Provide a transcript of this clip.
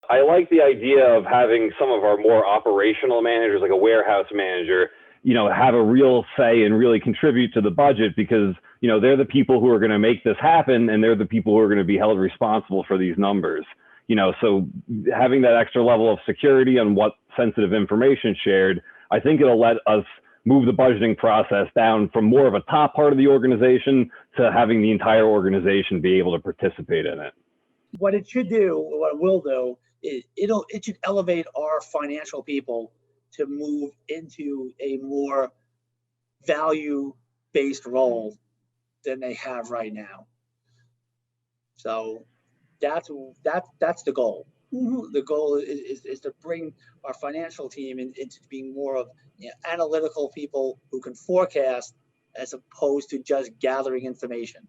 I like the idea of having some of our more operational managers, like a warehouse manager, have a real say and really contribute to the budget because, they're the people who are going to make this happen and they're the people who are going to be held responsible for these numbers. So having that extra level of security on what sensitive information shared, I think it'll let us move the budgeting process down from more of a top part of the organization to having the entire organization be able to participate in it. What it should do, what it will do, is it should elevate our financial people to move into a more value-based role than they have right now. So that's the goal. The goal is to bring our financial team into being more of analytical people who can forecast as opposed to just gathering information.